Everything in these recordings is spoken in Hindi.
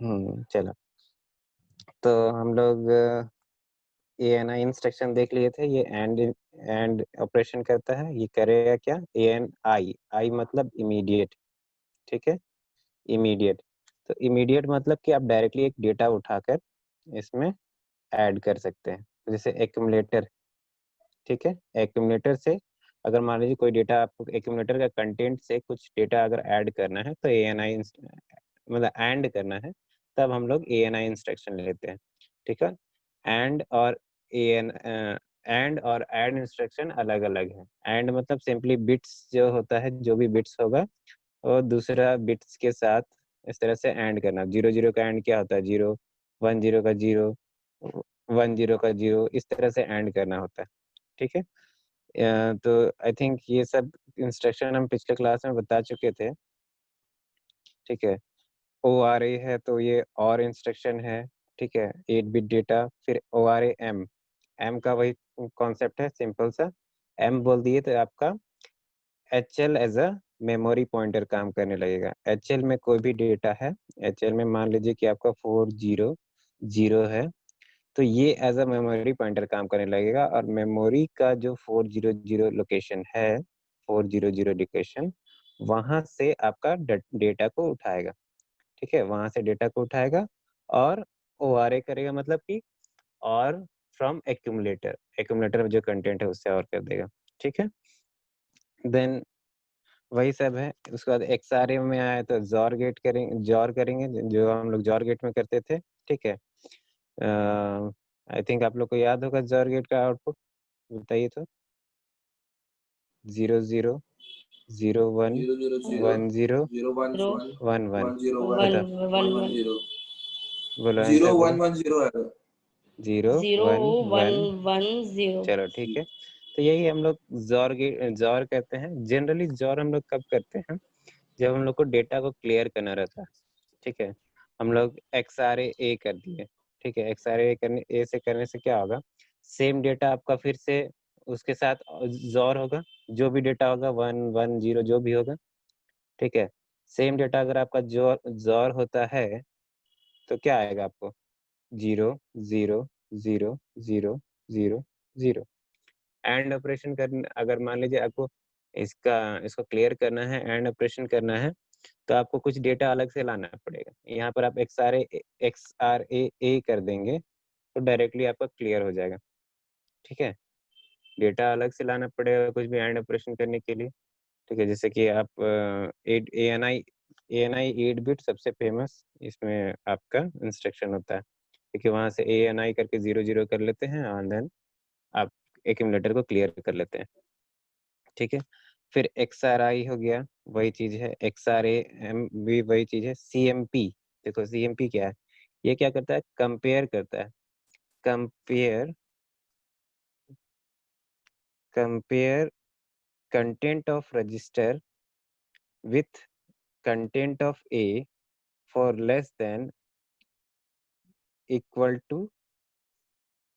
चलो, तो हम लोग ANI इंस्ट्रक्शन देख लिए थे। ये एंड ऑपरेशन करता है। ये करेगा क्या? ANI, आई मतलब इमीडिएट, ठीक है, इमीडिएट। तो इमीडिएट मतलब कि आप डायरेक्टली एक डेटा उठाकर इसमें ऐड कर सकते हैं, जैसे एक्यूमुलेटर, ठीक है। एक्यूमुलेटर से अगर मान लीजिए कोई डेटा, आपको एक्यूमुलेटर का कंटेंट से कुछ डेटा अगर ऐड करना है तो ANI मतलब एंड करना है, तब हम लोग ANI इंस्ट्रक्शन लेते हैं, ठीक है। एंड और एन एंड और ऐड इंस्ट्रक्शन अलग अलग है। एंड मतलब सिंपली बिट्स जो होता है, जो भी बिट्स होगा और दूसरा बिट्स के साथ इस तरह से एंड करना। 0 0 का एंड क्या होता है? 0, 1 0 का 0, 1 0 का 0, इस तरह से एंड करना होता है, ठीक है। तो आई थिंक ये सब इंस्ट्रक्शन हम पिछले क्लास में बता चुके थे, ठीक है। ORA है तो ये और इंस्ट्रक्शन है, ठीक है, 8 बिट डेटा। फिर ORA M, M का वही कॉन्सेप्ट है, सिंपल सा। M बोल दिए तो आपका HL as a memory pointer काम करने लगेगा। HL में कोई भी डेटा है, HL में मान लीजिए कि आपका 400 है, तो ये एज अ मेमोरी पॉइंटर काम करने लगेगा। और मेमोरी का जो 400 लोकेशन है, 400 लोकेशन, वहां से आपका डेटा को उठाएगा, ठीक है, वहां से डेटा को उठाएगा और ORA करेगा, मतलब कि और फ्रॉम एक्यूमुलेटर, एक्यूमुलेटर में जो कंटेंट है उससे और कर देगा, ठीक है। देन वही सब है। उसके बाद XRA में आया तो जॉर गेट करेंगे, जॉर करेंगे, जो हम लोग जॉर गेट में करते थे, ठीक है। आई थिंक आप लोग को याद होगा जॉर गेट का आउटपुट, बताइए तो। 0 0 0 1 0 0 0 1 0 0 1 0 1 1 1। 1 0 1 1 बताओ, 1 1 1 1 0 बोलो 0 आंसर बोलो। 1 1 0 है। 0 0 1 1 1। 1 0। चलो ठीक है। तो यही हम लोग जॉर कहते हैं। जनरली जॉर हम लोग कब करते हैं? जब हम लोग को डेटा को क्लियर करना रहता है, ठीक है। हम लोग XRA कर दिए, ठीक है। XRA करने ए से करने से क्या होगा? सेम डेटा आपका फिर से उसके साथ जॉर होगा, जो भी डेटा होगा 1 1 0 जो भी होगा, ठीक है। सेम डेटा अगर आपका जॉर जॉर होता है तो क्या आएगा आपको? 0 0 0 0 0 0। एंड ऑपरेशन करना, अगर मान लीजिए आपको इसको क्लियर करना है, एंड ऑपरेशन करना है, तो आपको कुछ डेटा अलग से लाना पड़ेगा। यहाँ पर आप XRA कर देंगे तो डायरेक्टली आपका क्लियर हो जाएगा, ठीक है। डेटा अलग से लाना पड़ेगा कुछ भी एंड ऑपरेशन करने के लिए, ठीक है। जैसे कि आप ANI 8 बिट सबसे फेमस इसमें आपका इंस्ट्रक्शन होता है, क्योंकि वहां से ANI करके 0 0 कर लेते हैं और देन आप एक्यूमुलेटर को क्लियर कर लेते हैं, ठीक है। फिर XRI हो गया, वही चीज है। XRAM भी वही चीज है। CMP, देखो CMP क्या है? ये क्या करता है? कंपेयर करता है। Compare compare content of register with content of A for less than, equal to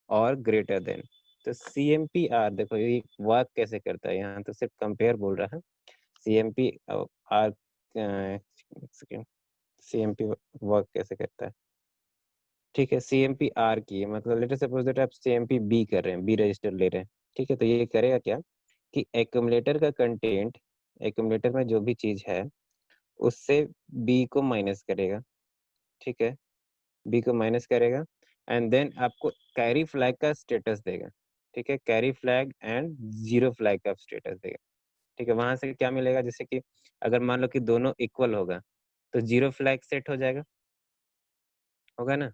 और ग्रेटर देन। तो CMP R, देखो ये वर्क कैसे करता है। यहाँ तो सिर्फ कंपेयर बोल रहा है। CMP R, CMP वर्क कैसे करता है, ठीक है। CMP R की मतलब लेटर सपोज दैट आप CMP B कर रहे हैं, B रजिस्टर ले रहे हैं, ठीक है। तो ये करेगा क्या कि एक्यूमुलेटर का कंटेंट, एक्यूमुलेटर में जो भी चीज है उससे B को माइनस करेगा, ठीक है। B को माइनस करेगा एंड देन आपको कैरी फ्लैग का स्टेटस देगा, ठीक है। Carry flag and zero flag का स्टेटस देगा, ठीक है। वहां से क्या मिलेगा? जैसे कि अगर मान लो कि दोनों इक्वल होगा तो जीरो फ्लैग सेट हो जाएगा, होगा ना।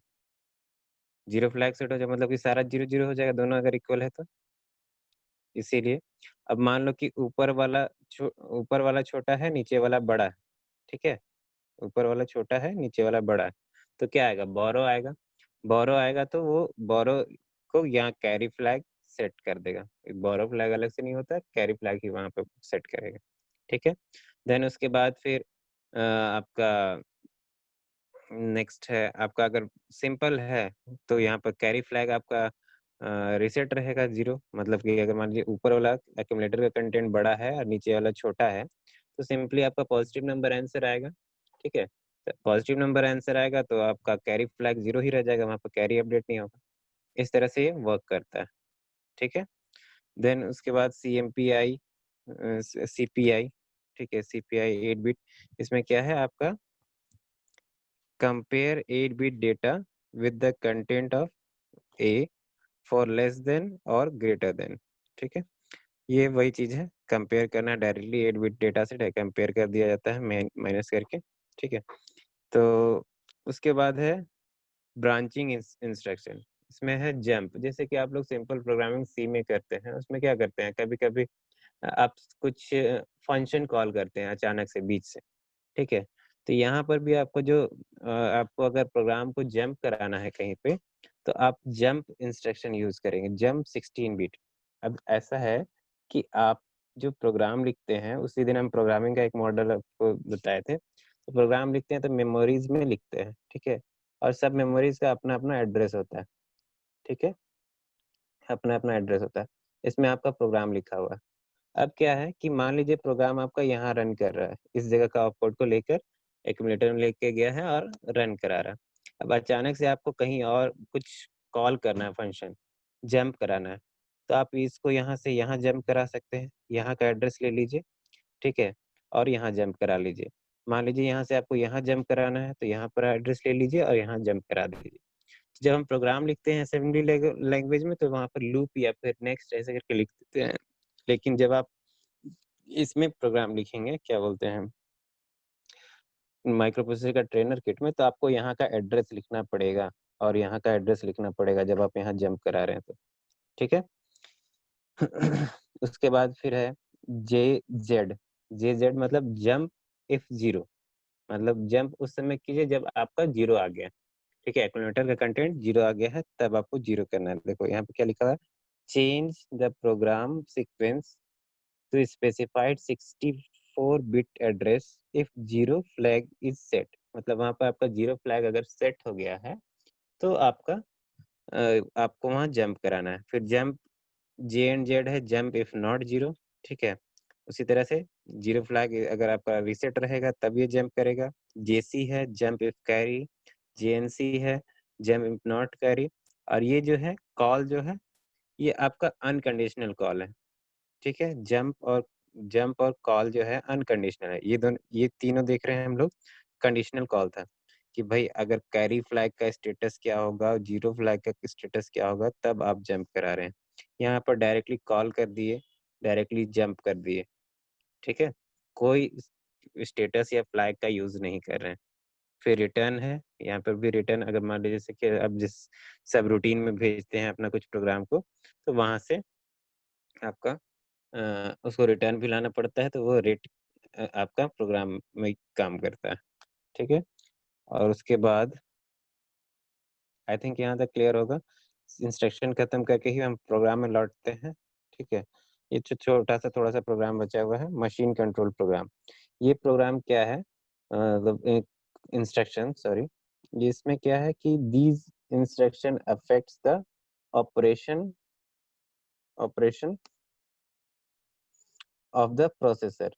जीरो फ्लैग सेट हो जाए मतलब कि सारा 0 0 हो जाएगा, दोनों अगर इक्वल है तो। इसीलिए अब मान लो कि ऊपर वाला छोटा है, नीचे वाला बड़ा है, ठीक है। ऊपर वाला छोटा है, नीचे वाला बड़ा है, तो क्या आएगा? बोरो आएगा। बोरो आएगा तो वो बोरो को यहाँ कैरी फ्लैग सेट कर देगा। बोरो फ्लैग अलग से नहीं होता, कैरी फ्लैग ही वहां पे सेट करेगा, ठीक है। देन उसके बाद फिर आपका नेक्स्ट है आपका, अगर सिंपल है तो यहाँ पर कैरी फ्लैग आपका रिसेट रहेगा 0। मतलब कि अगर मान लीजिए ऊपर वाला एक्यूमुलेटर का कंटेंट बड़ा है और नीचे वाला छोटा है, तो सिंपली आपका पॉजिटिव नंबर आंसर आएगा, ठीक है। पॉजिटिव नंबर आंसर आएगा तो आपका कैरी फ्लैग 0 ही रह जाएगा, वहाँ पर कैरी अपडेट नहीं होगा। इस तरह से ये वर्क करता है, ठीक है। देन उसके बाद CMPI, CPI, ठीक है, CPI 8 बिट। इसमें क्या है आपका, compare 8 bit data with the content of A for less then और ग्रेटर देन, ठीक है। ये वही चीज है, कंपेयर करना, डायरेक्टली 8 बिट डेटा से कंपेयर कर दिया जाता है माइनस करके, ठीक है। तो उसके बाद है ब्रांचिंग इंस्ट्रक्शन। इसमें है जंप, जैसे कि आप लोग सिंपल प्रोग्रामिंग सी में करते हैं, उसमें क्या करते हैं, कभी कभी आप कुछ फंक्शन कॉल करते हैं अचानक से बीच से, ठीक है। तो यहाँ पर भी आपको जो आपको अगर प्रोग्राम को जंप कराना है कहीं पे, तो आप जंप इंस्ट्रक्शन यूज करेंगे, जंप 16 बिट। अब ऐसा है कि आप जो प्रोग्राम लिखते हैं, उसी दिन हम प्रोग्रामिंग का एक मॉडल आपको बताए थे, तो प्रोग्राम लिखते हैं तो मेमोरीज में लिखते हैं, ठीक है। और सब मेमोरीज का अपना अपना एड्रेस होता है, ठीक है, अपना अपना एड्रेस होता है। इसमें आपका प्रोग्राम लिखा हुआ है। अब क्या है कि मान लीजिए प्रोग्राम आपका यहाँ रन कर रहा है, इस जगह का ऑपकोड को लेकर एक्यूमुलेटर में लेके गया है और रन करा रहा है। अब अचानक से आपको कहीं और कुछ कॉल करना है, फंक्शन जंप कराना है, तो आप इसको यहाँ से यहाँ जंप करा सकते हैं, यहाँ का एड्रेस ले लीजिए, ठीक है, और यहाँ जंप करा लीजिए। मान लीजिए यहाँ से आपको यहाँ जंप कराना है, तो यहाँ पर एड्रेस ले लीजिए और यहाँ जंप करा दीजिए। जब हम प्रोग्राम लिखते हैं असेंबली लैंग्वेज में, तो वहाँ पर लूप या फिर नेक्स्ट ऐसे करके लिख देते हैं। लेकिन जब आप इसमें प्रोग्राम लिखेंगे, क्या बोलते हैं, माइक्रो प्रोसेसर का ट्रेनर किट में, तो आपको यहाँ का एड्रेस लिखना पड़ेगा और यहाँ का एड्रेस लिखना पड़ेगा जब आप यहाँ जंप करा रहे हैं तो, ठीक है। उसके बाद फिर है JZ। JZ मतलब जंप इफ 0, मतलब जंप उस समय कीजिए जब आपका 0 आ गया, ठीक है, एक्यूमुलेटर का कंटेंट 0 आ गया है, तब आपको 0 करना है। देखो यहाँ पे क्या लिखा है, change the program sequence to specified 64 bit address if zero flag is set. मतलब वहां पर आपका जीरो फ्लैग अगर सेट हो गया है, तो आपको वहां जंप कराना है। फिर जंप JNZ है, जंप इफ नॉट जीरो, ठीक है। उसी तरह से जीरो फ्लैग अगर आपका रिसेट रहेगा तब ये जंप करेगा। JC है, जंप इफ कैरी। JNC है, जंप इफ नॉट कैरी। और ये जो है कॉल जो है, ये आपका अनकंडीशनल कॉल है, ठीक है। जंप और कॉल जो है अनकंडीशनल है। ये दोनों, ये तीनों देख रहे हैं हम लोग, कंडीशनल कॉल था कि भाई अगर कैरी फ्लैग का स्टेटस क्या होगा, जीरो फ्लैग का स्टेटस क्या होगा, तब आप जंप करा रहे हैं। यहाँ पर डायरेक्टली कॉल कर दिए, डायरेक्टली जंप कर दिए, ठीक है, कोई स्टेटस या फ्लैग का यूज नहीं कर रहे हैं। फिर रिटर्न है, यहाँ पर भी रिटर्न, अगर मान लीजिए जैसे कि अब जिस सब रूटीन में भेजते हैं अपना कुछ प्रोग्राम को, तो वहां से आपका उसको रिटर्न भी लाना पड़ता है, तो वो रेट आपका प्रोग्राम में काम करता है, ठीक है। और उसके बाद आई थिंक यहाँ तक क्लियर होगा। इंस्ट्रक्शन खत्म करके ही हम प्रोग्राम में लौटते हैं, ठीक है। ये छोटा सा थोड़ा सा प्रोग्राम बचा हुआ है, मशीन कंट्रोल प्रोग्राम। ये प्रोग्राम क्या है, मतलब इंस्ट्रक्शन, सॉरी, इसमें क्या है कि these instruction affects the operation operation of the processor.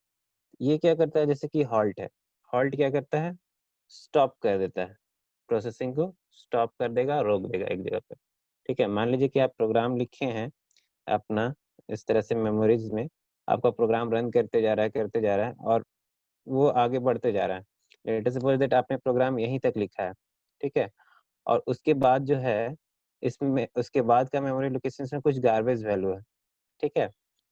ये क्या करता है, जैसे कि हॉल्ट है, हॉल्ट क्या करता है, स्टॉप कर देता है, प्रोसेसिंग को स्टॉप कर देगा, रोक देगा एक जगह पे, ठीक है। मान लीजिए कि आप प्रोग्राम लिखे हैं अपना, इस तरह से मेमोरीज में आपका प्रोग्राम रन करते जा रहा है, करते जा रहा है, और वो आगे बढ़ते जा रहा है। लेट अस सपोज दैट आपने प्रोग्राम यहीं तक लिखा है, ठीक है, और उसके बाद जो है, इसमें उसके बाद का मेमोरी लोकेशन में कुछ गार्बेज वैल्यू है, ठीक है,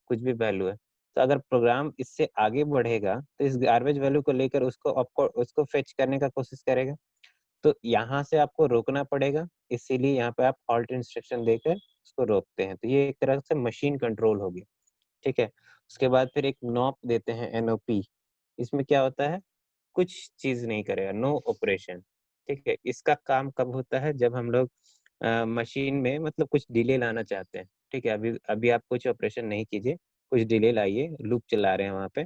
कुछ भी वैल्यू है। तो अगर प्रोग्राम इससे आगे बढ़ेगा, तो इस गार्बेज वैल्यू को लेकर उसको आपको उसको फेच करने का कोशिश करेगा, तो यहाँ से आपको रोकना पड़ेगा। इसीलिए यहाँ पे आप हॉल्ट इंस्ट्रक्शन देकर उसको रोकते हैं। तो ये एक तरह से मशीन कंट्रोल हो गया, ठीक है। उसके बाद फिर एक नॉप देते हैं, NOP। इसमें क्या होता है, कुछ चीज नहीं करेगा, नो ऑपरेशन, ठीक है। इसका काम कब होता है, जब हम लोग मशीन में मतलब कुछ डिले लाना चाहते हैं, ठीक है। अभी अभी आप कुछ ऑपरेशन नहीं कीजिए, कुछ डिले लाइए, लूप चला रहे हैं वहाँ पे,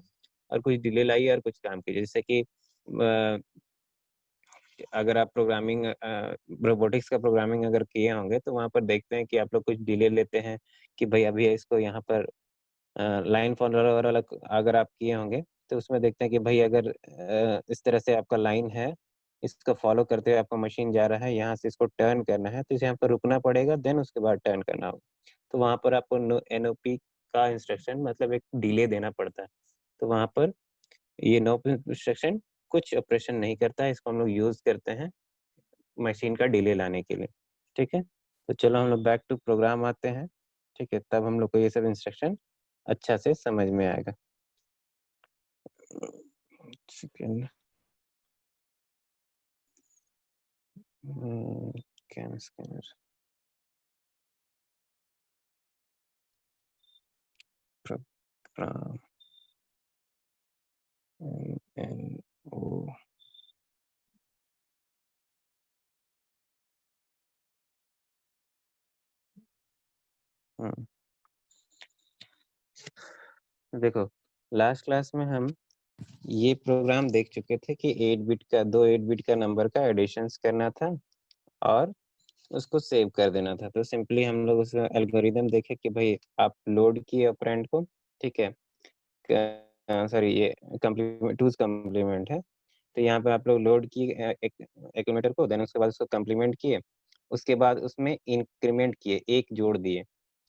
और कुछ डिले लाइए और कुछ काम कीजिए। जैसे कि अगर आप प्रोग्रामिंग रोबोटिक्स का प्रोग्रामिंग अगर किए होंगे, तो वहाँ पर देखते हैं कि आप लोग कुछ डिले लेते हैं कि भाई अभी इसको यहाँ पर लाइन फॉलोअर वाला अगर आप किए होंगे, तो उसमें देखते हैं कि भाई अगर इस तरह से आपका लाइन है, इसको फॉलो करते हुए आपका मशीन जा रहा है, यहाँ से इसको टर्न करना है तो इसे यहाँ पर रुकना पड़ेगा, देन उसके बाद टर्न करना होगा। तो वहाँ पर आपको NOP का इंस्ट्रक्शन मतलब एक डिले देना पड़ता है। तो वहाँ पर ये NOP इंस्ट्रक्शन कुछ ऑपरेशन नहीं करता है, इसको हम लोग यूज करते हैं मशीन का डिले लाने के लिए। ठीक है, तो चलो हम लोग बैक टू प्रोग्राम आते हैं। ठीक है, तब हम लोग को ये सब इंस्ट्रक्शन अच्छा से समझ में आएगा। Second, can scanner program NO देखो, लास्ट क्लास में हम ये प्रोग्राम देख चुके थे कि 8 बिट का नंबर का एडिशंस करना था और उसको सेव कर देना था। तो सिंपली हम लोग उसका एल्गोरिदम देखे कि भाई आप लोड किए ऑपरेंड को, ठीक है, सॉरी ये कम्प्लीमेंट, टूज कम्प्लीमेंट है। तो यहाँ पे आप लोग लोड किए एक्यूमुलेटर को, देन उसके बाद उसको कम्प्लीमेंट किए, उसके बाद उसमें इंक्रीमेंट किए, एक जोड़ दिए।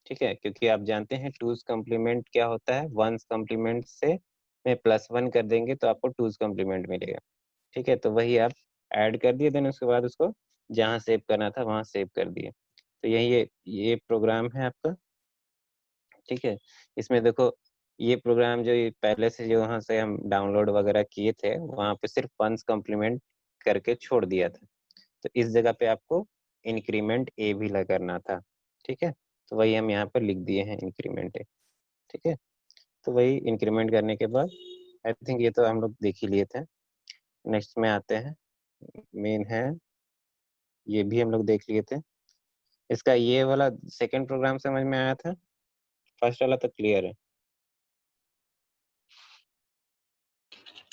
ठीक है, क्योंकि आप जानते हैं टूज कम्प्लीमेंट क्या होता है, वंस कम्प्लीमेंट से में +1 कर देंगे तो आपको टूज कम्प्लीमेंट मिलेगा। ठीक है, तो वही आप ऐड कर दिए, देन उसके बाद उसको जहाँ सेव करना था वहाँ सेव कर दिए। तो यही ये प्रोग्राम है आपका। ठीक है, इसमें देखो ये प्रोग्राम जो ये पहले से जो वहाँ से हम डाउनलोड वगैरह किए थे, वहाँ पे सिर्फ वंस कम्प्लीमेंट करके छोड़ दिया था। तो इस जगह पे आपको इंक्रीमेंट ए भी करना था। ठीक है, तो वही हम यहाँ पर लिख दिए हैं इंक्रीमेंट ए। ठीक है, तो वही इंक्रीमेंट करने के बाद आई थिंक ये तो हम लोग देख ही लिए थे। नेक्स्ट में आते हैं, मेन है, ये भी हम लोग देख लिए थे। इसका ये वाला सेकंड प्रोग्राम समझ में आया था, फर्स्ट वाला तो क्लियर है।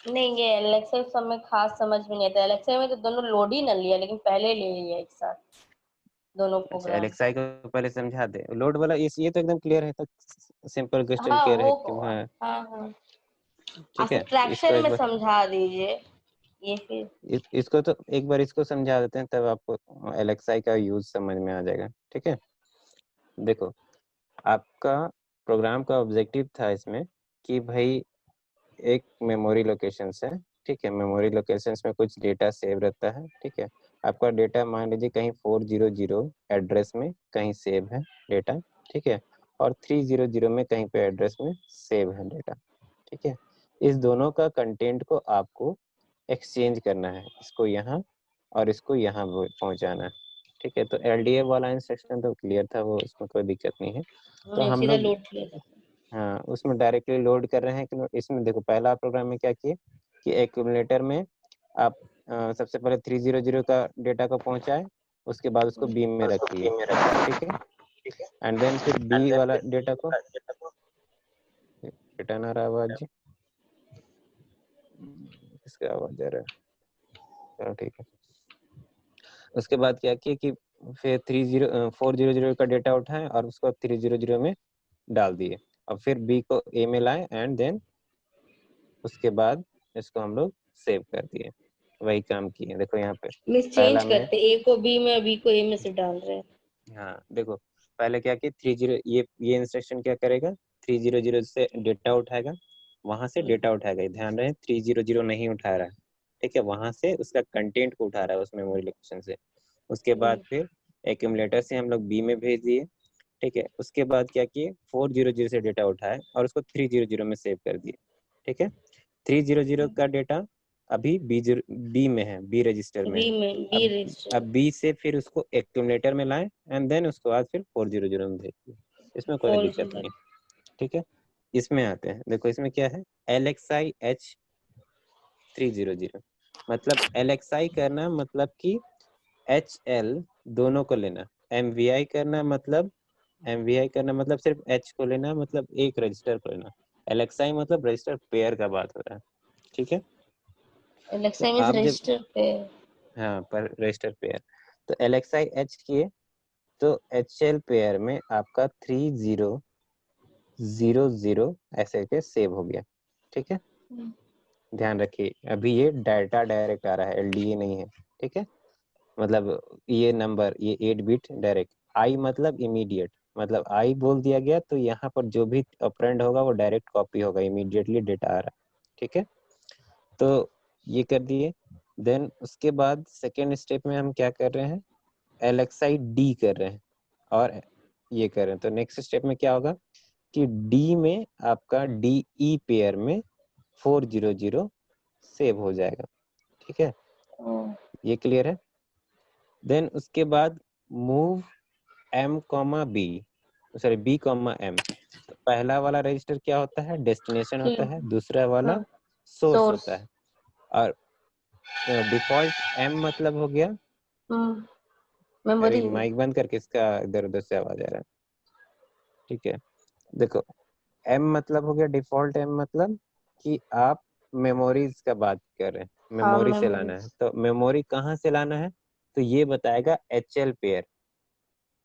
नहीं, ये एलेक्सा सब में खास समझ में नहीं आता। एलेक्सा में तो दोनों लोड ही न लिया, लेकिन पहले ले लिया एक साथ दोनों अच्छा, प्रोग्राम। एलेक्साई को पहले समझा दे, लोड वाला ये तो एकदम क्लियर है, तो सिंपल क्वेश्चन हाँ क्लियर है वो, कि हाँ। हाँ हाँ, ठीक है, तो इसको सब्ट्रैक्शन एक में बार समझा दीजिए ये फिर। इसको तो एक बार इसको समझा देते हैं, तब आपको एलेक्साई का यूज समझ में आ जाएगा। ठीक है, देखो आपका प्रोग्राम का ऑब्जेक्टिव था इसमें कि भाई एक मेमोरी लोकेशन है, ठीक है, मेमोरी लोकेशन में कुछ डेटा सेव रहता है। ठीक है, आपका डेटा मान लीजिए कहीं 400 एड्रेस में कहीं सेव है डेटा। ठीक है, और 300 में कहीं पे एड्रेस में सेव है डेटा। ठीक है, इस दोनों का कंटेंट को आपको एक्सचेंज करना है, इसको यहाँ और इसको यहाँ पहुँचाना है। ठीक है, तो LDA वाला इंस्ट्रक्शन तो क्लियर था, वो उसमें कोई दिक्कत नहीं है। तो हम सीधा लोग लोड किया। हाँ उसमें डायरेक्टली लोड कर रहे हैं कि इसमें देखो पहला प्रोग्राम में क्या किए कि एक्यूमुलेटर में आप सबसे पहले 300 का डेटा को पहुंचाए, उसके बाद उसको बीम में रख दिए। ठीक है, एंड देन फिर बी वाला डेटा को, रिटर्न आ रहा आवाज जी, किसका आवाज आ रहा है, चलो ठीक है। उसके बाद क्या किए कि फिर 400 का डेटा उठाए और उसको 300 में डाल दिए, और फिर बी को ए में लाए, एंड देन उसके बाद इसको हम लोग सेव कर दिए। वही काम किए, देखो यहाँ पे मिस पहला चेंज में, करते, ए को बी में, बी को ए में से डाल रहे हैं। हाँ देखो पहले क्या कि 30, ये इंस्ट्रक्शन क्या करेगा, 300 से डेटा उठाएगा, वहां से डेटा उठाएगा, ध्यान रहे 300 नहीं उठा रहा है। ठीक है, वहां से उसका कंटेंट को उठा रहा है उस मेमोरी लोकेशन से। उसके बाद फिर एक्यूमुलेटर से हम लोग बी में भेज दिए। ठीक है, उसके बाद क्या किए, 400 से डेटा उठाए और उसको 300 में सेव कर दिए। ठीक है, 300 का डेटा अभी बी में है, बी रजिस्टर में है। बी में, बी अब रजिस्टर। बी से फिर उसको एक्यूमुलेटर में लाए, एंड देन उसको बाद फिर 400 में भेज दिए, इसमें कोई दिक्कत नहीं। ठीक है, इसमें आते हैं, देखो इसमें क्या है, LXI H300, मतलब LXI करना मतलब कि HL दोनों को लेना, MVI करना मतलब सिर्फ H को लेना, मतलब एक रजिस्टर को लेना। LXI मतलब रजिस्टर पेयर का बात हो रहा है। ठीक है, तो एलेक्सा में आप जब, रजिस्टर पे। हाँ पर रजिस्टर पेयर, तो LXI H किए तो HL पेयर में आपका 3000 ऐसे के सेव हो गया। ठीक है, ध्यान रखिए, अभी ये डाटा डायरेक्ट आ रहा है, एलडीए नहीं है, ठीक है। मतलब ये नंबर, ये 8 बिट डायरेक्ट। आई मतलब इमीडिएट, मतलब आई बोल दिया गया तो यहाँ पर जो भी ऑपरेंड होगा वो डायरेक्ट कॉपी होगा, इमीडिएटली डेटा आ रहा है, ठीक है। तो ये कर दिए। देन उसके बाद सेकेंड स्टेप में हम क्या कर रहे हैं, एलएक्सआई डी कर रहे हैं और ये कर रहे हैं। तो नेक्स्ट स्टेप में क्या होगा कि डी में आपका डी ई पेयर में 400 सेव हो जाएगा, ठीक है। ये क्लियर है। देन उसके बाद move M comma B, sorry B comma M. तो पहला वाला रजिस्टर क्या होता है, डेस्टिनेशन होता है, दूसरा वाला सोर्स सोर्स। होता है। और डिफॉल्ट एम मतलब हो गया, अरे मेमोरी। माइक बंद करके, इसका इधर उधर से आवाज आ रहा है, ठीक है। देखो एम मतलब हो गया डिफॉल्ट, एम मतलब कि आप मेमोरीज का बात कर रहे हैं, हाँ, मेमोरी से लाना मेमोरीज। है। तो मेमोरी कहाँ से लाना है, तो ये बताएगा एचएल पेयर,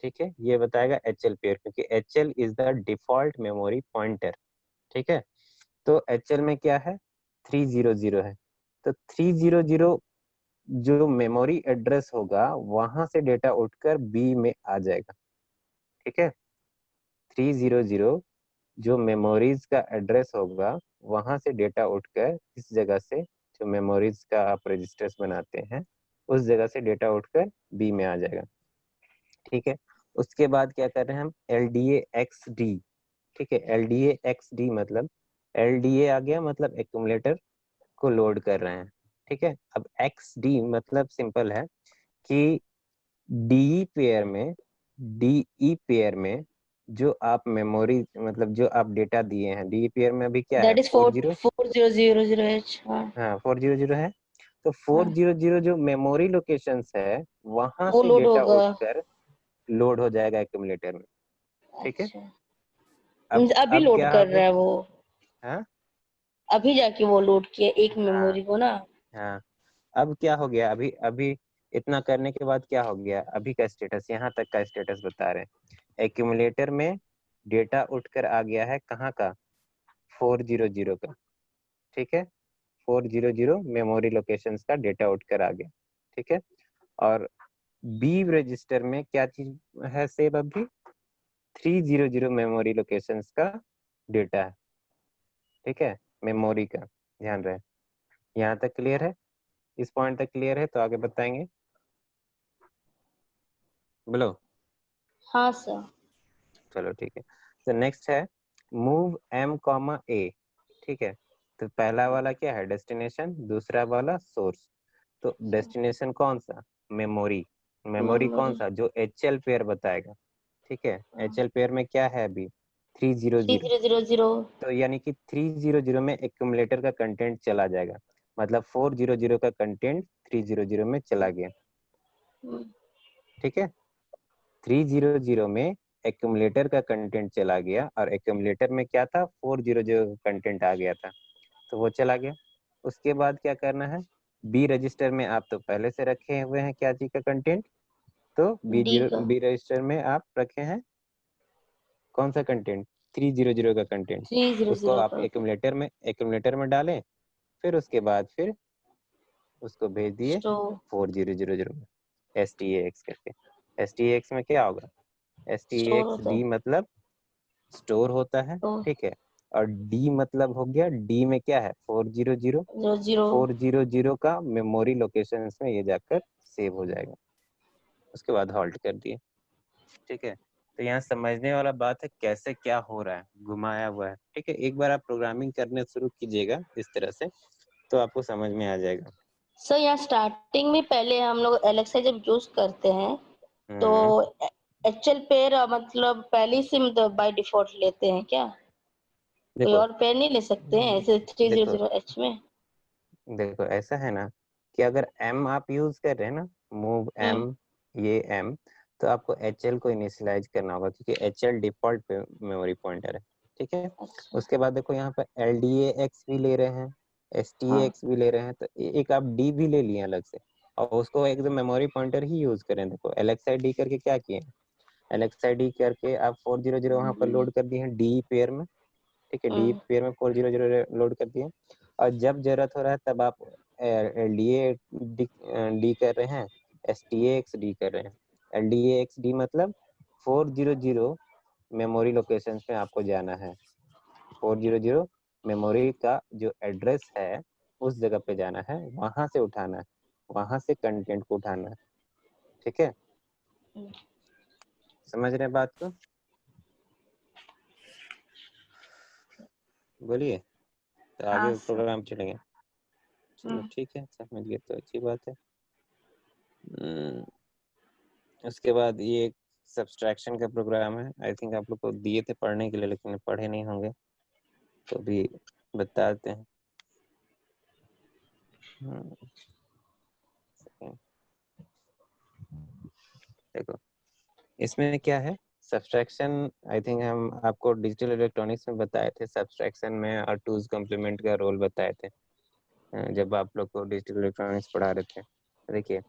ठीक है। ये बताएगा एचएल पेयर, क्योंकि HL is the default memory pointer, ठीक है। तो एचएल में क्या है, 300 है। तो 300 जो मेमोरी एड्रेस होगा वहां से डेटा उठकर बी में आ जाएगा, ठीक है। 300 जो मेमोरीज का एड्रेस होगा वहां से डेटा उठकर इस जगह से, जो मेमोरीज का आप रजिस्टर्स बनाते हैं उस जगह से डेटा उठकर बी में आ जाएगा, ठीक है। उसके बाद क्या कर रहे हैं हम, एल डी एक्स डी, ठीक है। एल डी एक्स डी मतलब एल डी ए आ गया, मतलब एक्यूमुलेटर को लोड कर रहे हैं, ठीक है। अब एक्स डी मतलब सिंपल है कि डी पेयर में, डी पेयर में जो आप मेमोरी मतलब जो आप डेटा दिए हैं, डी पेयर में अभी क्या है, दैट इज 40, 4000H। हाँ। हाँ 400 है। तो हाँ, 400 जो मेमोरी लोकेशंस है वहां वो से लोड डेटा होगा। उठकर लोड हो जाएगा एक्यूमुलेटर में, ठीक है। अच्छा, अब मीन्स अभी अब लोड क्या हो कर गया, रहा है वो। हाँ अभी जाके वो लोड किया एक हाँ मेमोरी को ना। हाँ। अब क्या हो गया, अभी अभी इतना करने के बाद क्या हो गया, अभी का स्टेटस, यहाँ तक का स्टेटस बता रहे हैं। एक्यूमुलेटर में डेटा उठकर आ गया है कहाँ का, 400 का, ठीक है। 400 मेमोरी लोकेशंस का डेटा उठकर आ गया, ठीक है। और बी रजिस्टर में क्या चीज है सेव, अभी 300 मेमोरी लोकेशंस का डेटा है, ठीक है, मेमोरी का, ध्यान रहे। यहाँ तक क्लियर है, इस पॉइंट तक क्लियर है, तो आगे बताएंगे, बोलो। हाँ सर। चलो ठीक है। तो नेक्स्ट है मूव एम कॉमा ए, ठीक है। तो पहला वाला क्या है, डेस्टिनेशन, दूसरा वाला सोर्स। तो डेस्टिनेशन कौन सा, मेमोरी, मेमोरी कौन मेमोरी। सा, जो एच एल पेयर बताएगा, ठीक है। एच एल पेयर में क्या है अभी, 300। 3000। तो यानी कि 300 में एक्यूमुलेटर का कंटेंट चला जाएगा, मतलब 400 का कंटेंट 300 में चला गया, ठीक है। 300 में एक्यूमुलेटर का कंटेंट चला गया और एक्यूमुलेटर में क्या था, 400 का कंटेंट आ गया था, तो वो चला गया। उसके बाद क्या करना है, बी रजिस्टर में आप तो पहले से रखे हुए हैं क्या चीज का कंटेंट, तो बी डी जीरो का बी रजिस्टर में आप रखे हैं कौन सा कंटेंट, 300 का कंटेंट। थ्री जीरो उसको जीरो आप का एक्यूमुलेटर में डालें, फिर उसके बाद फिर उसको भेज दिए स्टोर 4000 में, एस टी एक्स करके। एस टी एक्स में क्या होगा, एस टी स्टोर एक्स होता डी है मतलब स्टोर होता है, तो ठीक है। और डी मतलब हो गया, डी में क्या है, 400, 00। 400 का मेमोरी लोकेशन में ये जाकर सेव हो जाएगा। उसके बाद हॉल्ट कर दिए, ठीक है। तो यहाँ समझने वाला बात है कैसे क्या हो रहा है, घुमाया हुआ है, ठीक है। एक बार आप प्रोग्रामिंग करने शुरू कीजिएगा इस तरह से, तो आपको समझ में आ जाएगा। सर यहाँ स्टार्टिंग में पहले हम लोग एलेक्सा जब यूज करते हैं तो हम्म। एचएल पेयर मतलब पहले से मतलब बाय डिफॉल्ट लेते हैं क्या? कोई देखो और पेयर नहीं ले सकते हैं ऐसे देखो 300H में? देखो ऐसा है ना कि अगर एम आप यूज कर रहे हैं ना, मूव एम, हम्म। ये एम, तो आपको एच एल को इनिशियलाइज करना होगा, क्योंकि H L default memory pointer है, ठीक है। अच्छा। उसके बाद देखो यहाँ पर एल डी एक्स भी ले रहे हैं, एस टी हाँ। एक्स भी ले रहे हैं, तो एक आप डी भी ले लिए अलग से, और उसको एकदम मेमोरी पॉइंटर ही यूज करें। देखो एल एक्स आई डी करके क्या किए, एल एक्स आई डी करके आप 400 वहां पर लोड कर दिए हैं डी पेयर में, ठीक है। डी पेयर में 400 लोड कर दिए। और जब जरूरत हो रहा है तब आप LDA डी कर रहे हैं, STA डी कर रहे हैं। LDA डी मतलब 400 मेमोरी लोकेशन पे आपको जाना है। 400 मेमोरी का जो एड्रेस है उस जगह पे जाना है, वहां से उठाना है, वहां से कंटेंट को उठाना है। ठीक है, समझ रहे हैं बात को? बोलिए, तो हाँ आगे सर। प्रोग्राम चलेंगे। चलो ठीक है, समझ गए तो अच्छी बात है। उसके बाद ये एक सब्सट्रैक्शन का प्रोग्राम है। आई थिंक आप लोग को दिए थे पढ़ने के लिए, लेकिन पढ़े नहीं होंगे, तो भी बताते हैं। देखो इसमें क्या है, सब्सट्रैक्शन। आई थिंक हम आपको डिजिटल इलेक्ट्रॉनिक्स में बताए थे, सब्सट्रैक्शन में और टूज कॉम्प्लीमेंट का रोल बताए थे जब आप लोग को डिजिटल इलेक्ट्रॉनिक्स पढ़ा रहे थे। देखिए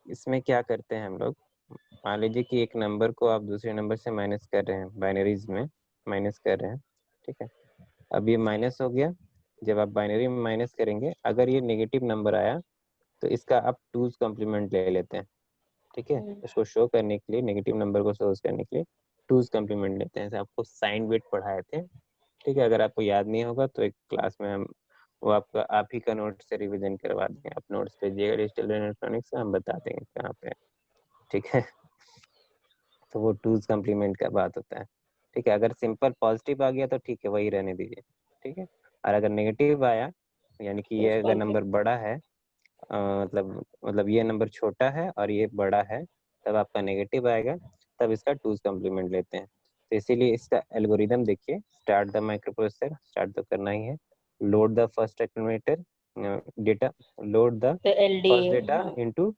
इसमें क्या करते हैं हम लोग, मान लीजिए कि एक नंबर को आप दूसरे नंबर से माइनस कर रहे हैं, बाइनरीज में माइनस कर रहे हैं। ठीक है, अब ये माइनस हो गया। जब आप बाइनरी में माइनस करेंगे, अगर ये नेगेटिव नंबर आया तो इसका आप टूज कॉम्प्लीमेंट ले लेते हैं। ठीक है, इसको शो करने के लिए, नेगेटिव नंबर को शो करने के लिए टूज कॉम्प्लीमेंट लेते हैं। जैसे आपको साइन बिट पढ़ाए थे। ठीक है, अगर आपको याद नहीं होगा तो एक क्लास में हम वो आपका आप ही का नोट से रिवीजन करवा देंगे। आप नोट्स भेजिएगा डिजिटल इलेक्ट्रॉनिक्स का, हम बता देंगे कहाँ पे। ठीक है, तो वो टूज कॉम्प्लीमेंट का बात होता है। ठीक है, अगर सिंपल पॉजिटिव आ गया तो ठीक है, वही रहने दीजिए। ठीक है, और अगर नेगेटिव आया, यानी कि ये अगर नंबर बड़ा है, मतलब ये नंबर छोटा है और ये बड़ा है, तब आपका नेगेटिव आएगा, तब इसका टूज कॉम्प्लीमेंट लेते हैं। तो इसीलिए इसका एल्गोरिदम देखिए, start the microprocessor, start तो करना ही है, load the first accumulator data, load the तो first LDA, data into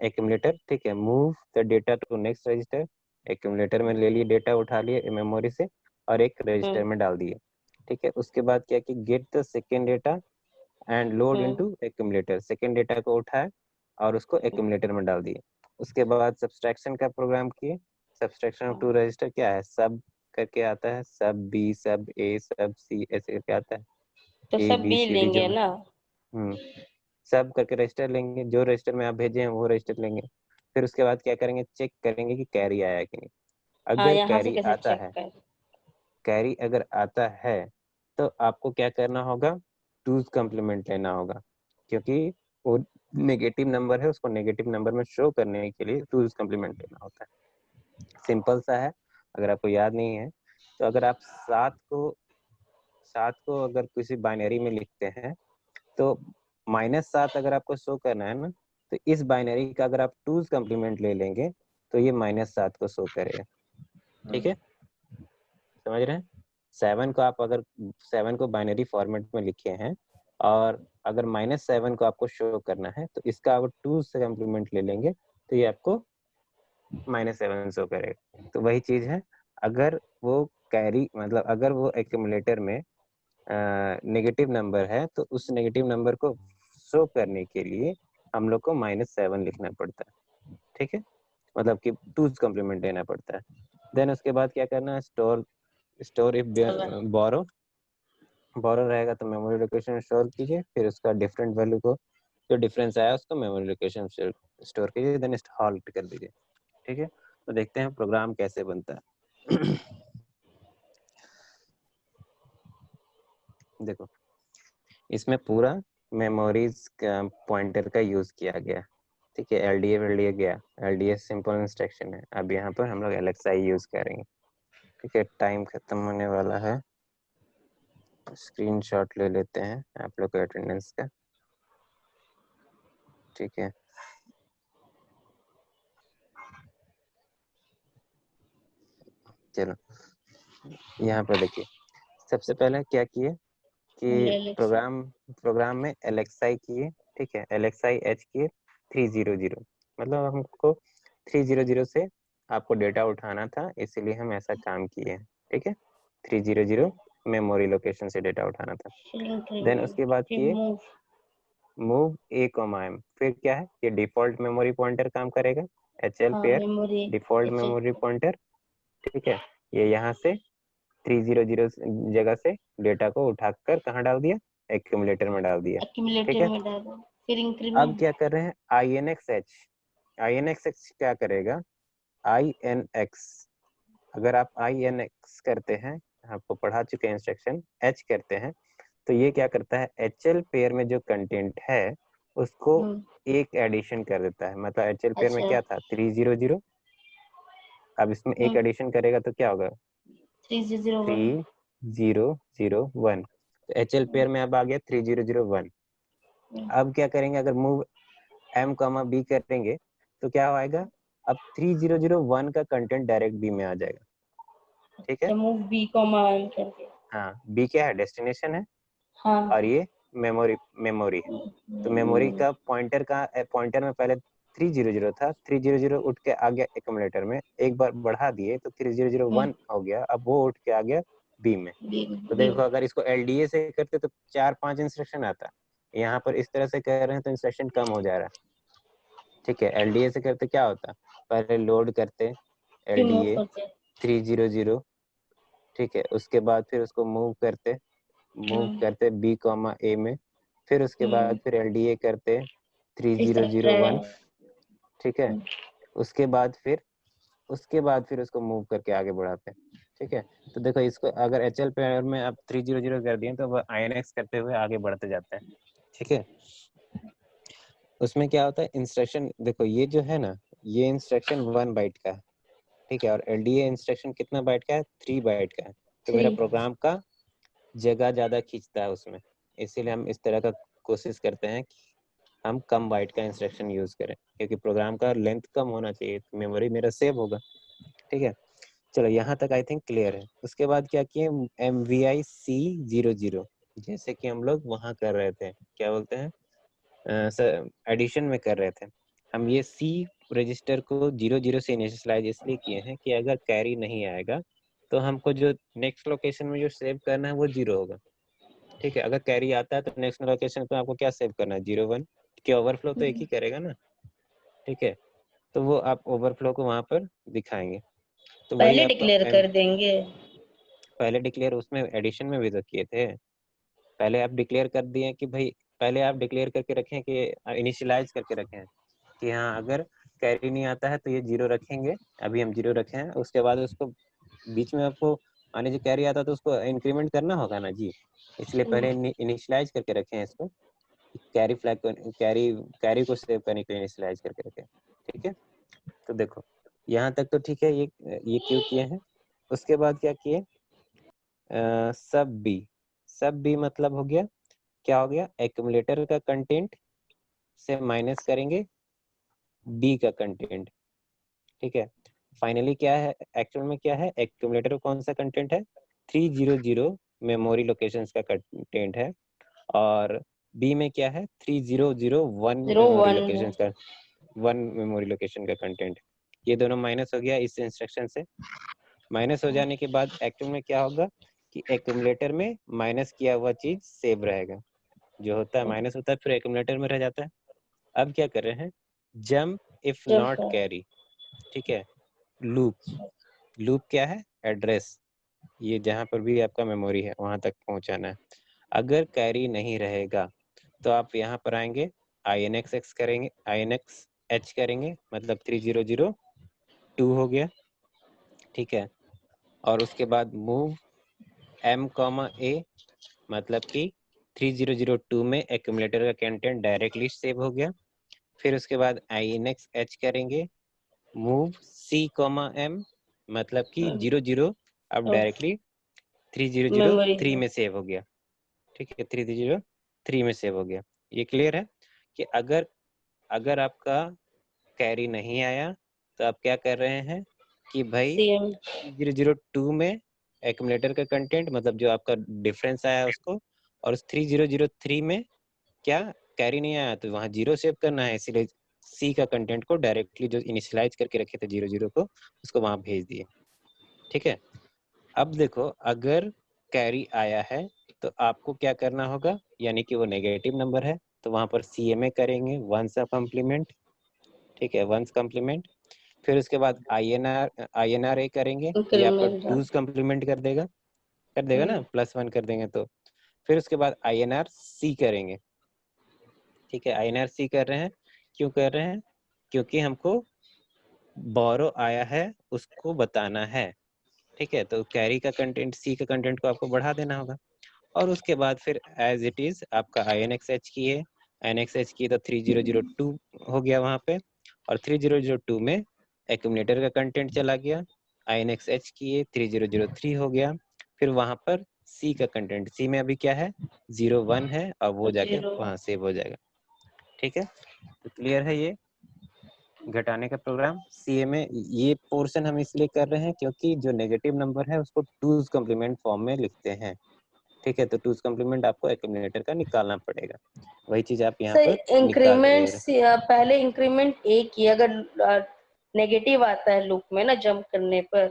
accumulator. ठीक है, move the data to next register, accumulator में ले लिए डेटा, उठा लिए मेमोरी से और एक रजिस्टर में डाल दिए। ठीक है, उसके बाद क्या कि get the second data and load into accumulator, second data को उठाए और उसको एक्यूमुलेटर में डाल दिए। उसके बाद सब्सट्रैक्शन का प्रोग्राम किए। सब्सट्रैक्शन ऑफ टू रजिस्टर क्या है, सब करके आता है, सब बी, सब ए, सब सी, ऐसे करके आता है, तो ए सब बी बी सी डी जो लेंगे ना। सब करके रजिस्टर लेंगे, जो रजिस्टर में आप भेजे हैं वो रजिस्टर लेंगे। फिर उसके बाद क्या करेंगे, चेक करेंगे कि कैरी आया कि नहीं। हाँ, अगर यहाँ से कैरी कैसे आता चेक है, कर। कैरी अगर आता है तो आपको क्या करना होगा, टूज कॉम्प्लीमेंट लेना होगा, क्योंकि वो नेगेटिव नंबर है, उसको नेगेटिव नंबर में शो करने के लिए टूज कॉम्प्लीमेंट लेना होता है। सिंपल सा है, अगर आपको याद नहीं है तो अगर आप सात को अगर किसी बाइनरी में लिखते हैं तो -7 अगर आपको शो करना है ना, तो इस बाइनरी का अगर आप टूज कॉम्प्लीमेंट ले लेंगे तो ये -7 को शो करेगा। ठीक है, समझ रहे हैं? 7 को आप अगर 7 को बाइनरी फॉर्मेट में लिखे हैं और अगर -7 को आपको शो करना है तो इसका आप टूज से कॉम्प्लीमेंट ले लेंगे तो ये आपको -7 शो करेगा। तो वही चीज है, अगर वो कैरी मतलब अगर वो एक्यूमुलेटर में नेगेटिव नंबर है तो उस नेगेटिव नंबर को शो करने के लिए हम लोग को -7 लिखना पड़ता है। ठीक है, मतलब कि टूज कॉम्प्लीमेंट लेना पड़ता है। देन उसके बाद क्या करना है, स्टोर इफ बोरो, बोरो रहेगा तो मेमोरी लोकेशन स्टोर कीजिए, फिर उसका डिफरेंट वैल्यू को, जो डिफरेंस आया उसको मेमोरी लोकेशन स्टोर कीजिए, देन हॉल्ट कर दीजिए। ठीक है, तो देखते हैं प्रोग्राम कैसे बनता है। देखो इसमें पूरा मेमोरीज का पॉइंटर का यूज किया गया। ठीक है, एलडीए गया, एलडीए सिंपल इंस्ट्रक्शन है। अब यहाँ पर हम लोग एलएक्सआई यूज करेंगे। ठीक है, टाइम खत्म होने वाला है, स्क्रीनशॉट ले लेते हैं आप लोग के अटेंडेंस का। ठीक है, चलो यहाँ पर देखिए, सबसे पहले क्या किए कि प्रोग्राम में एलएक्सआई किए। ठीक है, एलएक्सआई एच किए 300, मतलब हमको 300 से आपको डेटा उठाना था, इसीलिए हम ऐसा काम किए हैं। ठीक है, 300 मेमोरी लोकेशन से डेटा उठाना था। देन उसके बाद किए मूव ए कॉमा एम, फिर क्या है, ये डिफॉल्ट मेमोरी पॉइंटर काम करेगा, HL pair default memory pointer. ठीक है, ये यहाँ से 300 जगह से डेटा को उठाकर कहाँ डाल दिया, एक्यूमुलेटर में डाल दिया। ठीक एक्यूमुलेटर है, में डालो, फिर अब इंक्रीमेंट। क्या कर रहे हैं, INX क्या करेगा, INX, अगर आप INX करते हैं, आपको पढ़ा चुके हैं इंस्ट्रक्शन, H करते हैं, तो ये क्या करता है, HL पेयर में जो कंटेंट है उसको एक एडिशन कर देता है। मतलब HL पेयर में अच्छा। क्या था, 300, अब इसमें एक एडिशन करेगा तो क्या होगा, 3001। 3001। तो HL पेयर में अब आ गया 3001। अब क्या करेंगे, अगर मूव M, B करेंगे तो क्या आएगा, अब 3001 का कंटेंट डायरेक्ट बी में आ जाएगा। ठीक है, मूव बी कॉमा एम करके। हाँ, बी क्या है, डेस्टिनेशन है, हाँ। और ये मेमोरी है। तो मेमोरी का पॉइंटर में पहले 300 था, 300 उठ के आ गया एक्यूमुलेटर में, एक बार बढ़ा दिए तो 3001 हो गया, अब वो उठ के आ गया बी में। तो देखो, अगर इसको LDA से करते तो 4-5 इंस्ट्रक्शन आता, यहाँ पर इस तरह से कर रहे हैं तो इंस्ट्रक्शन कम हो जा रहा है। ठीक है, LDA से करते क्या होता, पहले लोड करते LDA 300, ठीक है, उसके बाद फिर उसको मूव करते B, A में, फिर उसके बाद फिर LDA करते 3001। ठीक है, उसके बाद फिर उसको मूव करके आगे बढ़ाते हैं। ठीक है, तो देखो, इसको अगर HL पेयर में आप 300 कर दिए तो वह INX करते हुए आगे बढ़ते जाते हैं। ठीक है, उसमें क्या होता है, इंस्ट्रक्शन देखो, ये जो है ना, ये इंस्ट्रक्शन 1 बाइट का है। ठीक है, और LDA इंस्ट्रक्शन कितना बाइट का है, 3 बाइट का है। तो मेरा प्रोग्राम का जगह ज्यादा खींचता है उसमें, इसीलिए हम इस तरह का कोशिश करते हैं कि हम कम बाइट का इंस्ट्रक्शन यूज करें, क्योंकि प्रोग्राम का लेंथ कम होना चाहिए, तो मेमोरी मेरा सेव होगा। ठीक है, चलो यहाँ तक आई थिंक क्लियर है। उसके बाद क्या किए, MVI C00, जैसे कि हम लोग वहाँ कर रहे थे, क्या बोलते हैं, एडिशन में कर रहे थे, हम ये C रजिस्टर को 00 से इनिशियलाइज इसलिए किए हैं कि अगर कैरी नहीं आएगा तो हमको जो नेक्स्ट लोकेशन में जो सेव करना है वो 0 होगा। ठीक है, अगर कैरी आता है तो नेक्स्ट लोकेशन पे आपको क्या सेव करना है, 01, कि ओवरफ्लो तो एक ही करेगा ना। ठीक है, तो वो आप ओवरफ्लो को वहां पर दिखाएंगे। तो वही पहले आपका डिक्लेयर कर देंगे। पहले डिक्लेयर उसमें एडिशन में भी तो किए थे, पहले आप डिक्लेयर कर दिए कि भाई, पहले आप डिक्लेयर करके रखें कि इनिशियलाइज करके रखें कि हाँ, अगर कैरी नहीं आता है तो ये 0 रखेंगे, अभी हम 0 रखे हैं, उसके बाद उसको बीच में आपको माने जो कैरी आता है तो उसको इंक्रीमेंट करना होगा ना जी, इसलिए पहले इनिशियलाइज करके रखें हैं इसको, कैरी फ्लैग को, कैरी को सेव करने के लिए इनिशियलाइज करके रखें। ठीक है, तो देखो यहाँ तक तो ठीक है, ये क्यों किए हैं। उसके बाद क्या किए, सब बी मतलब हो गया, क्या हो गया, एक्यूमुलेटर का कंटेंट से माइनस करेंगे बी का कंटेंट। ठीक है, फाइनली क्या है, एक्चुअल में क्या है, एक्यूमुलेटर कौन सा कंटेंट है, 300 मेमोरी लोकेशंस का कंटेंट है, और बी में क्या है, 3001 मेमोरी 01 है। लोकेशंस का, 1 मेमोरी लोकेशन का कंटेंट। ये दोनों माइनस हो गया इस इंस्ट्रक्शन से। माइनस हो जाने के बाद एक्चुअल में क्या होगा कि एक्यूमुलेटर में माइनस किया हुआ चीज सेव रहेगा, जो होता है माइनस होता है फिर एक्यूमुलेटर में रह जाता है। अब क्या कर रहे हैं, जंप इफ नॉट कैरी। ठीक है, लूप क्या है, एड्रेस, ये जहां पर भी आपका मेमोरी है वहां तक पहुंचाना है। अगर कैरी नहीं रहेगा तो आप यहाँ पर आएंगे, INX करेंगे, INX करेंगे, मतलब 3002 हो गया। ठीक है, और उसके बाद मूव M, A, मतलब कि 3002 में एक्यूमुलेटर का कंटेंट डायरेक्टली सेव हो गया। फिर उसके बाद INX करेंगे, मूव C, M, मतलब कि 00 अब डायरेक्टली 3003 में सेव हो गया। ठीक है, 3003 में सेव हो गया। ये क्लियर है कि अगर आपका कैरी नहीं आया तो आप क्या कर रहे हैं कि भाई 3002 में एक्यूमुलेटर का कंटेंट, मतलब जो आपका डिफरेंस आया उसको, और उस 3003 में क्या कैरी नहीं आया तो वहाँ 0 सेव करना है, इसीलिए सी का कंटेंट को डायरेक्टली जो इनिशियलाइज करके रखे थे 00 को, उसको वहाँ भेज दिए। ठीक है, अब देखो, अगर कैरी आया है तो आपको क्या करना होगा, यानी कि वो नेगेटिव नंबर है तो वहां पर CMA करेंगे, वंस का कम्प्लीमेंट। ठीक है, वंस कम्प्लीमेंट। फिर उसके बाद INRA करेंगे, ये आपका टूज कम्प्लीमेंट कर देगा ना, +1 कर देंगे तो। फिर उसके बाद INRC करेंगे। ठीक है, INRC कर रहे हैं, क्यों कर रहे हैं? क्योंकि हमको बोरो आया है उसको बताना है। ठीक है, तो कैरी का कंटेंट, सी का कंटेंट को आपको बढ़ा देना होगा। और उसके बाद फिर एज इट इज आपका INXH की है, INXH की तो 3002 हो गया वहां पे, और 3002 में एक्यूमुलेटर का कंटेंट चला गया। INXH की है 3003 हो गया। फिर वहां पर सी का कंटेंट, सी में अभी क्या है 01 है, और वो जाके 0 वहां सेव हो जाएगा। ठीक है, तो क्लियर है ये घटाने का प्रोग्राम। सीए में ये पोर्शन हम इसलिए कर रहे हैं क्योंकि जो नेगेटिव नंबर है उसको टूज कम्प्लीमेंट फॉर्म में लिखते हैं। ठीक है, तो टूज कम्प्लीमेंट आपको एक्यूमुलेटर का निकालना पड़ेगा, वही चीज आप यहाँ सर पर निकाल इंक्रीमेंट रहे हैं। पहले इंक्रीमेंट एक ही अगर नेगेटिव आता है लूप में ना जंप करने पर,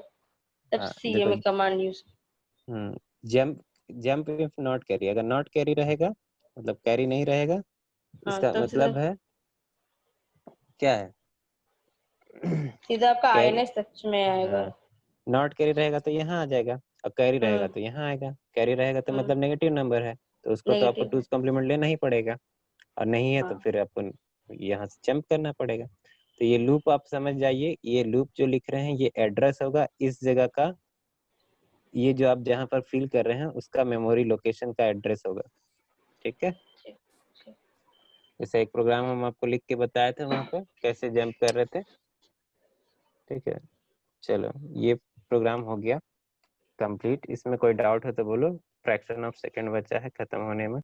तब हाँ सीए देखो, में command use. Jump, jump if not carry, अगर नॉट कैरी रहेगा मतलब कैरी नहीं रहेगा, हाँ इसका तब सीधा मतलब है क्या है सीधा आपका कैरी, आईएनएस सच में आएगा। हाँ नॉट कैरी रहेगा तो यहाँ आ जाएगा, और कैरी रहेगा हम्म तो यहाँ आएगा। कैरी रहेगा तो हम्म मतलब नेगेटिव नंबर है, तो उसको तो आपको नेगेटिव है। टूज कम्प्लीमेंट लेना ही पड़ेगा, और नहीं है तो हाँ फिर आपको यहाँ से जंप करना पड़ेगा। तो ये लूप आप समझ जाइए, ये लूप जो लिख रहे हैं ये एड्रेस होगा इस जगह का, ये जो आप जहाँ पर फिल कर रहे हैं उसका मेमोरी लोकेशन का एड्रेस होगा। ठीक है, ठीक ठीक। जैसे एक प्रोग्राम हम आपको लिख के बताए थे वहाँ पे कैसे जंप कर रहे थे। ठीक है, चलो ये प्रोग्राम हो गया कंप्लीट। इसमें कोई डाउट हो तो बोलो, फ्रैक्शन ऑफ सेकंड बचा है खत्म होने में।